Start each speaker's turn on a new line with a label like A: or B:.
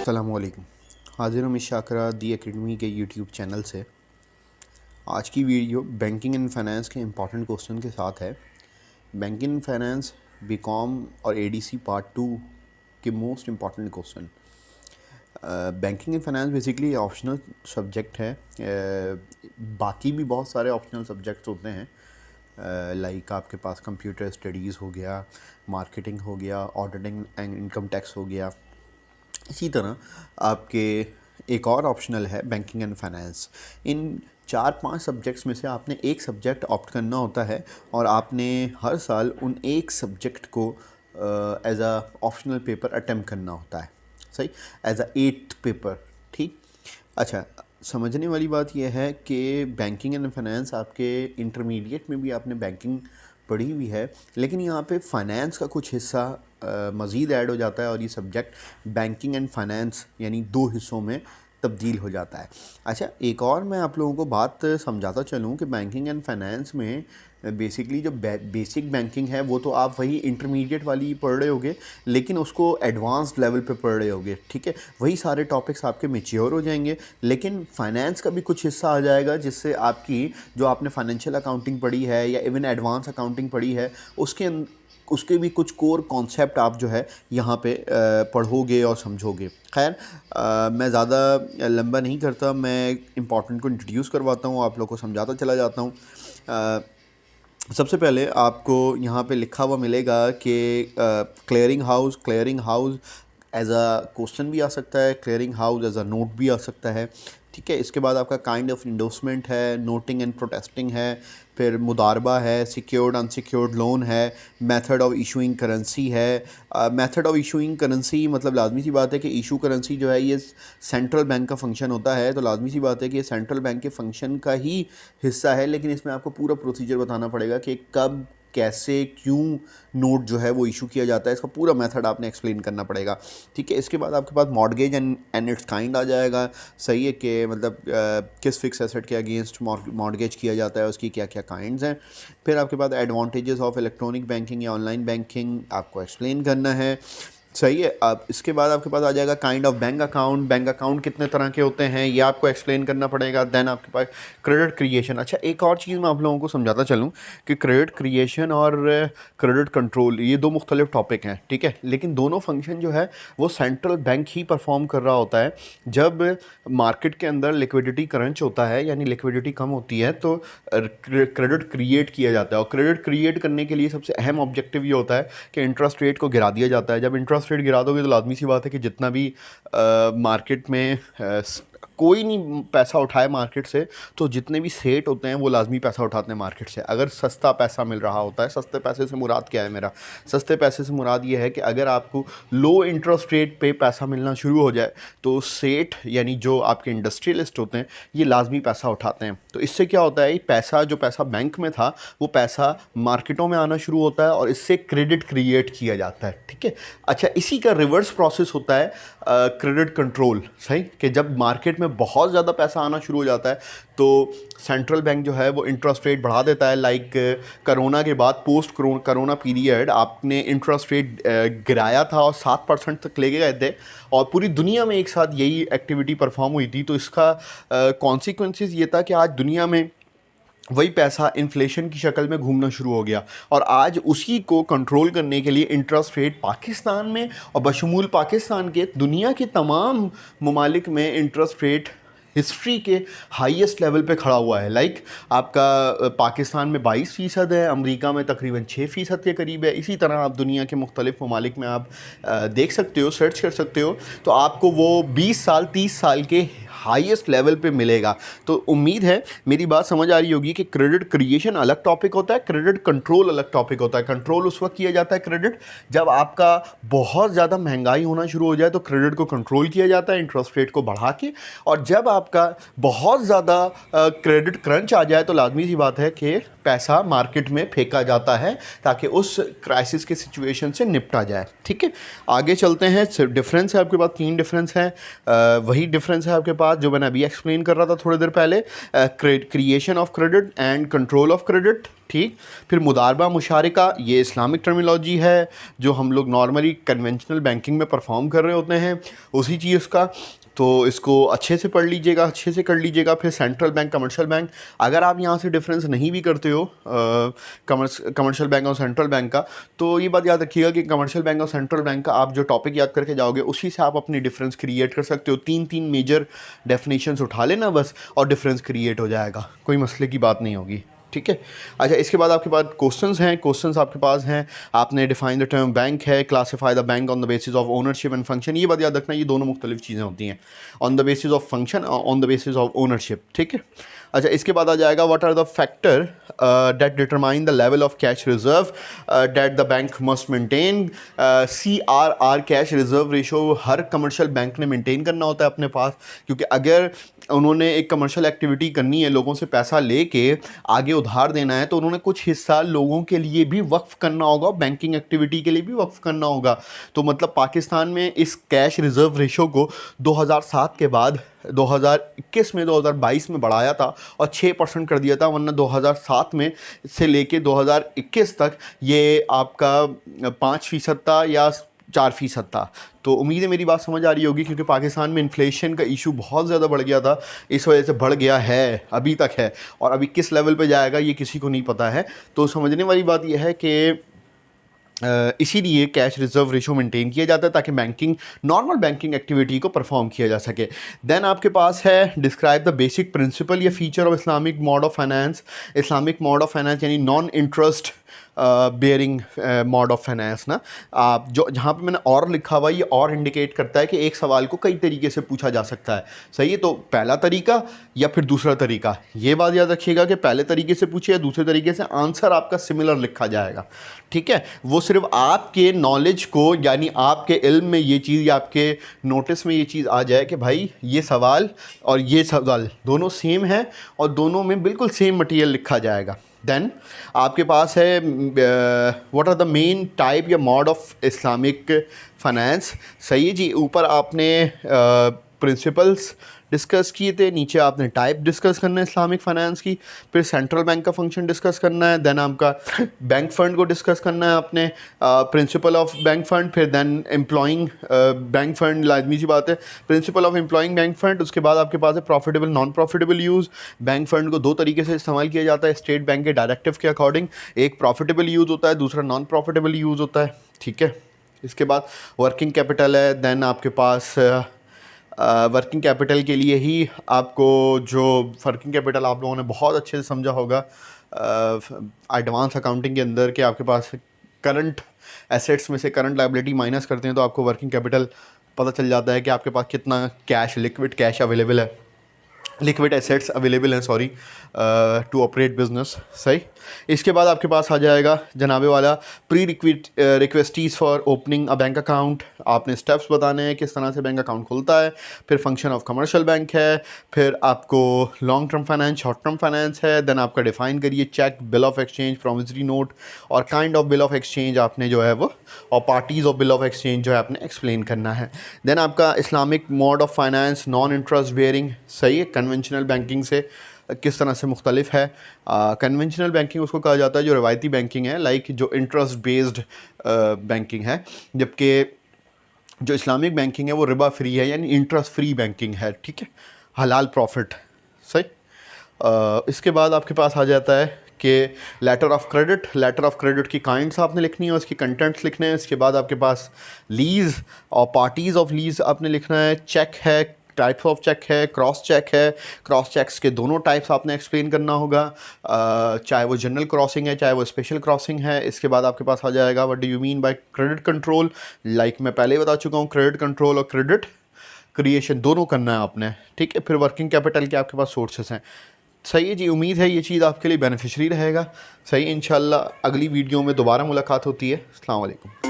A: अस्सलामुअलैकुम। हाजिर हूँ शाकरा दी एकेडमी के यूट्यूब चैनल से। आज की वीडियो बैंकिंग एंड फाइनेंस के इम्पॉर्टेंट क्वेश्चन के साथ है। बैंकिंग एंड फाइनेंस बीकॉम और एडीसी पार्ट 2 के most important question. Banking and finance basically optional subject है। बाकी भी बहुत सारे ऑप्शनल सब्जेक्ट्स होते हैं, लाइक आपके पास कंप्यूटर स्टडीज़ हो गया, मार्केटिंग हो गया, ऑडिटिंग एंड इनकम टैक्स हो गया। इसी तरह आपके एक और ऑप्शनल है banking and finance. In 4-5 subjects में से आपने एक सब्जेक्ट ऑप्ट करना होता है और आपने हर साल उन एक सब्जेक्ट को as a optional paper attempt करना होता है, सही, एज अ 8th पेपर। ठीक, अच्छा, समझने वाली बात यह है कि बैंकिंग एंड फाइनेंस आपके इंटरमीडिएट में भी आपने बैंकिंग पढ़ी हुई है, लेकिन यहाँ पे फाइनेंस का कुछ हिस्सा मज़ीद ऐड हो जाता है और ये सब्जेक्ट बैंकिंग एंड फाइनेंस यानी 2 हिस्सों में तब्दील हो जाता है। अच्छा, एक और मैं आप लोगों को बात समझाता चलूँ कि बैंकिंग एंड फाइनेंस में बेसिकली जो बेसिक बैंकिंग है वो तो आप वही इंटरमीडिएट वाली पढ़ रहे होगे, लेकिन उसको एडवांस्ड लेवल पे पढ़ रहे होगे। ठीक है, वही सारे टॉपिक्स आपके मैच्योर हो जाएंगे, लेकिन फाइनेंस का भी कुछ हिस्सा आ जाएगा जिससे आपकी जो आपने फाइनेंशियल अकाउंटिंग पढ़ी है या इवन एडवांस अकाउंटिंग पढ़ी है उसके भी कुछ कोर कॉन्सेप्ट आप जो है यहाँ पे पढ़ोगे और समझोगे। खैर, मैं ज़्यादा लंबा नहीं करता, मैं इम्पॉर्टेंट को इंट्रोड्यूस करवाता हूँ, आप लोग को समझाता चला जाता हूँ। सबसे पहले आपको यहाँ पे लिखा हुआ मिलेगा कि clearing house as a question भी आ सकता है, clearing house as a note भी आ सकता है। ठीक है, इसके बाद आपका काइंड ऑफ इंडोर्समेंट है, नोटिंग एंड प्रोटेस्टिंग है, फिर मुदारबा है, सिक्योर्ड अनसिक्योर्ड लोन है, मेथड ऑफ इशूइंग करेंसी है। मेथड ऑफ इशूइंग करेंसी मतलब लाजमी सी बात है कि इशू करेंसी जो है ये सेंट्रल बैंक का फंक्शन होता है, तो लाजमी सी बात है कि ये सेंट्रल बैंक के फंक्शन का ही हिस्सा है, लेकिन इसमें आपको पूरा प्रोसीजर बताना पड़ेगा कि कब, कैसे, क्यों नोट जो है वो इशू किया जाता है, इसका पूरा मेथड आपने एक्सप्लेन करना पड़ेगा। ठीक है, इसके बाद आपके पास मॉर्गेज एंड इट्स काइंड आ जाएगा। सही है कि मतलब किस फिक्स एसेट के अगेंस्ट मॉर्गेज किया जाता है, उसकी क्या क्या काइंड्स हैं। फिर आपके पास एडवांटेजेस ऑफ इलेक्ट्रॉनिक बैंकिंग या ऑनलाइन बैंकिंग आपको एक्सप्लेन करना है। सही है, अब इसके बाद आपके पास आ जाएगा काइंड ऑफ बैंक अकाउंट कितने तरह के होते हैं ये आपको एक्सप्लेन करना पड़ेगा। देन आपके पास क्रेडिट क्रिएशन। अच्छा, एक और चीज़ मैं आप लोगों को समझाता चलूँ कि क्रेडिट क्रिएशन और क्रेडिट कंट्रोल ये 2 मुख्तलिफ टॉपिक हैं। ठीक है, लेकिन दोनों फंक्शन जो है वो सेंट्रल बैंक ही परफॉर्म कर रहा होता है। जब मार्केट के अंदर लिक्विडिटी क्रंच होता है यानी लिक्विडिटी कम होती है तो क्रेडिट क्रिएट किया जाता है, और क्रेडिट क्रिएट करने के लिए सबसे अहम ऑब्जेक्टिव ये होता है कि इंटरेस्ट रेट को गिरा दिया जाता है। जब इंटरेस्ट रेट गिरा दोगे तो लाजमी सी बात है कि जितना भी मार्केट में कोई नहीं पैसा उठाए मार्केट से, तो जितने भी सेठ होते हैं वो लाजमी पैसा उठाते हैं मार्केट से। अगर सस्ता पैसा मिल रहा होता है, सस्ते पैसे से मुराद क्या है मेरा, सस्ते पैसे से मुराद ये है कि अगर आपको लो इंटरेस्ट रेट पे पैसा मिलना शुरू हो जाए तो सेठ यानी जो आपके इंडस्ट्रियलिस्ट होते हैं ये लाजमी पैसा उठाते हैं। तो इससे क्या होता है, पैसा जो पैसा बैंक में था वो पैसा मार्केटों में आना शुरू होता है और इससे क्रेडिट क्रिएट किया जाता है। ठीक है, अच्छा, इसी का रिवर्स प्रोसेस होता है क्रेडिट कंट्रोल। सही, कि जब मार्केट में बहुत ज़्यादा पैसा आना शुरू हो जाता है तो सेंट्रल बैंक जो है वो इंटरेस्ट रेट बढ़ा देता है। लाइक कोरोना के बाद पोस्ट कोरोना पीरियड आपने इंटरेस्ट रेट गिराया था और 7% तक ले गए थे और पूरी दुनिया में एक साथ यही एक्टिविटी परफॉर्म हुई थी। तो इसका कॉन्सिक्वेंसेस ये था कि आज दुनिया में वही पैसा इन्फ्लेशन की शक्ल में घूमना शुरू हो गया, और आज उसी को कंट्रोल करने के लिए इंटरेस्ट रेट पाकिस्तान में और बशमूल पाकिस्तान के दुनिया के तमाम ममालिक में इंटरेस्ट रेट हिस्ट्री के हाईएस्ट लेवल पे खड़ा हुआ है। लाइक आपका पाकिस्तान में 22% है, अमेरिका में तकरीबन 6% के करीब है। इसी तरह आप दुनिया के मुख्तलिफ ममालिक में आप देख सकते हो, सर्च कर सकते हो, तो आपको वो 20 साल 30 साल के हाईएस्ट लेवल पे मिलेगा। तो उम्मीद है मेरी बात समझ आ रही होगी कि क्रेडिट क्रिएशन अलग टॉपिक होता है, क्रेडिट कंट्रोल अलग टॉपिक होता है। कंट्रोल उस वक्त किया जाता है क्रेडिट जब आपका बहुत ज़्यादा महंगाई होना शुरू हो जाए तो क्रेडिट को कंट्रोल किया जाता है इंटरेस्ट रेट को बढ़ा के, और जब आपका बहुत ज़्यादा क्रेडिट क्रंच आ जाए तो लाजमी सी बात है कि पैसा मार्केट में फेंका जाता है ताकि उस क्राइसिस के सिचुएशन से निपटा जाए। ठीक है, आगे चलते हैं। डिफरेंस है आपके पास, 3 डिफरेंस हैं। वही डिफरेंस है आपके पास पास, जो मैंने अभी एक्सप्लेन कर रहा था थोड़ी देर पहले, creation of credit and control of credit, ठीक। फिर मुदारबा मुशारिका, ये इस्लामिक टर्मिनोलॉजी है जो हम लोग नॉर्मली कन्वेंशनल बैंकिंग में परफॉर्म कर रहे होते हैं, उसी चीज़ का। तो इसको अच्छे से पढ़ लीजिएगा, अच्छे से कर लीजिएगा। फिर सेंट्रल बैंक, कमर्शियल बैंक, अगर आप यहाँ से डिफरेंस नहीं भी करते हो कमर्शियल बैंक और सेंट्रल बैंक का, तो ये बात याद रखिएगा कि कमर्शियल बैंक और सेंट्रल बैंक का आप जो टॉपिक याद करके जाओगे उसी से आप अपनी डिफरेंस क्रिएट कर सकते हो। तीन मेजर डेफिनेशंस उठा लेना बस, और डिफरेंस क्रिएट हो जाएगा, कोई मसले की बात नहीं होगी, ठीक है। अच्छा, इसके बाद आपके पास क्वेश्चंस हैं, क्वेश्चंस आपके पास हैं। आपने डिफाइन द टर्म बैंक है, classify the bank on the basis of ownership and function. ये बात याद रखना, ये दोनों मुख्तलिफ चीज़ें होती हैं, on the basis of function, on the basis of ownership, ठीक है। अच्छा, इसके बाद आ जाएगा what are the factor that determine the level of cash reserve that the bank must maintain. CRR, cash reserve ratio, हर कमर्शियल बैंक ने maintain करना होता है अपने पास, क्योंकि अगर उन्होंने एक कमर्शियल एक्टिविटी करनी है, लोगों से पैसा लेके आगे उधार देना है, तो उन्होंने कुछ हिस्सा लोगों के लिए भी वक्फ करना होगा, बैंकिंग एक्टिविटी के लिए भी वक्फ करना होगा। तो मतलब पाकिस्तान में इस कैश रिजर्व रेशो को 2007 के बाद 2021 में 2022 में बढ़ाया था और 6% कर दिया था, वरना 2007 में से लेके 2021 तक ये आपका 5% था या 4% था। तो उम्मीद है मेरी बात समझ आ रही होगी, क्योंकि पाकिस्तान में इन्फ्लेशन का इशू बहुत ज़्यादा बढ़ गया था, इस वजह से बढ़ गया है, अभी तक है, और अभी किस लेवल पे जाएगा ये किसी को नहीं पता है। तो समझने वाली बात यह है कि इसीलिए कैश रिजर्व रेशो मेंटेन किया जाता है ताकि बैंकिंग, नॉर्मल बैंकिंग एक्टिविटी को परफॉर्म किया जा सके। देन आपके पास है डिस्क्राइब द बेसिक प्रिंसिपल या feature of Islamic mode of finance. Islamic mode of finance यानी non interest bearing mode of finance ना। आप जो जहाँ पे मैंने और लिखा हुआ, ये और इंडिकेट करता है कि एक सवाल को कई तरीके से पूछा जा सकता है, सही है। तो पहला तरीका या फिर दूसरा तरीका, ये बात याद रखिएगा कि पहले तरीके से पूछे या दूसरे तरीके से, आंसर आपका सिमिलर लिखा जाएगा, ठीक है। वो सिर्फ आपके नॉलेज को, यानी आपके इल्म में ये चीज़ या आपके नोटिस में ये चीज़ आ जाए कि भाई ये सवाल और ये सवाल दोनों सेम है और दोनों में बिल्कुल सेम मटेरियल लिखा जाएगा। देन आपके पास है what are the main type या मॉड ऑफ इस्लामिक फाइनेंस, सही है जी। ऊपर आपने प्रिंसिपल्स डिस्कस किए थे, नीचे आपने टाइप डिस्कस करना है इस्लामिक फाइनेंस की, फिर सेंट्रल बैंक का फंक्शन डिस्कस करना है, देन आपका बैंक फ़ंड को डिस्कस करना है आपने, प्रिंसिपल ऑफ बैंक फ़ंड, फिर देन एम्प्लॉइंग बैंक फ़ंड, लाजमी सी बात है, principle of employing bank fund. उसके बाद आपके पास है profitable non profitable use. Bank fund को दो तरीके से इस्तेमाल किया जाता है स्टेट बैंक के डायरेक्टिव के अकॉर्डिंग, एक प्रॉफिटेबल यूज़ होता है, दूसरा नॉन प्रॉफिटेबल यूज़ होता है, ठीक है। इसके बाद वर्किंग कैपिटल है, देन आपके पास वर्किंग कैपिटल के लिए ही आपको जो वर्किंग कैपिटल आप लोगों ने बहुत अच्छे से समझा होगा एडवांस अकाउंटिंग के अंदर, कि आपके पास करंट एसेट्स में से करंट लायबिलिटी माइनस करते हैं तो आपको वर्किंग कैपिटल पता चल जाता है कि आपके पास कितना कैश, लिक्विड कैश अवेलेबल है, लिक्विड एसेट्स अवेलेबल हैं, सॉरी, टू ऑपरेट बिजनेस, सही। इसके बाद आपके पास आ जाएगा जनाबे वाला prerequisites for opening a bank account. आपने स्टेप्स बताने हैं किस तरह से बैंक अकाउंट खुलता है, फिर फंक्शन ऑफ कमर्शियल बैंक है, फिर आपको long term finance, short term finance है, देन आपका डिफाइन करिए cheque, bill of exchange, promissory note और kind of bill of exchange आपने जो है वो, और parties of bill of exchange जो है आपने एक्सप्लेन करना है। देन आपका Islamic mode of finance non interest bearing, सही है, कन्वेंशनल बैंकिंग से किस तरह से मुख्तलिफ है। कन्वेंशनल बैंकिंग उसको कहा जाता है जो रवायती बैंकिंग है, लाइक जो इंटरेस्ट बेस्ड बैंकिंग है, जबकि जो इस्लामिक बैंकिंग है वो रिबा फ्री है, यानी इंटरेस्ट फ्री बैंकिंग है, ठीक है, हलाल प्रॉफिट, सही। इसके बाद आपके पास आ जाता है कि letter of credit, letter of credit की काइंड्स आपने लिखनी है, उसकी कंटेंट्स लिखने हैं। इसके बाद आपके पास लीज़ और पार्टीज़ ऑफ लीज़ आपने लिखना है, चेक है, टाइप्स ऑफ चेक है, क्रॉस चेक है, क्रॉस चेक्स के दोनों टाइप्स आपने एक्सप्लेन करना होगा, चाहे वो जनरल क्रॉसिंग है चाहे वो स्पेशल क्रॉसिंग है। इसके बाद आपके पास आ जाएगा what do you mean by credit control, like मैं पहले बता चुका हूँ, क्रेडिट कंट्रोल और क्रेडिट क्रिएशन दोनों करना है आपने, ठीक है। फिर वर्किंग कैपिटल के आपके पास सोर्सेस हैं, सही है जी। उम्मीद है ये चीज़ आपके लिए बेनिफिशियरी रहेगा, सही। इंशाल्लाह अगली वीडियो में दोबारा मुलाकात होती है। अस्सलाम वालेकुम।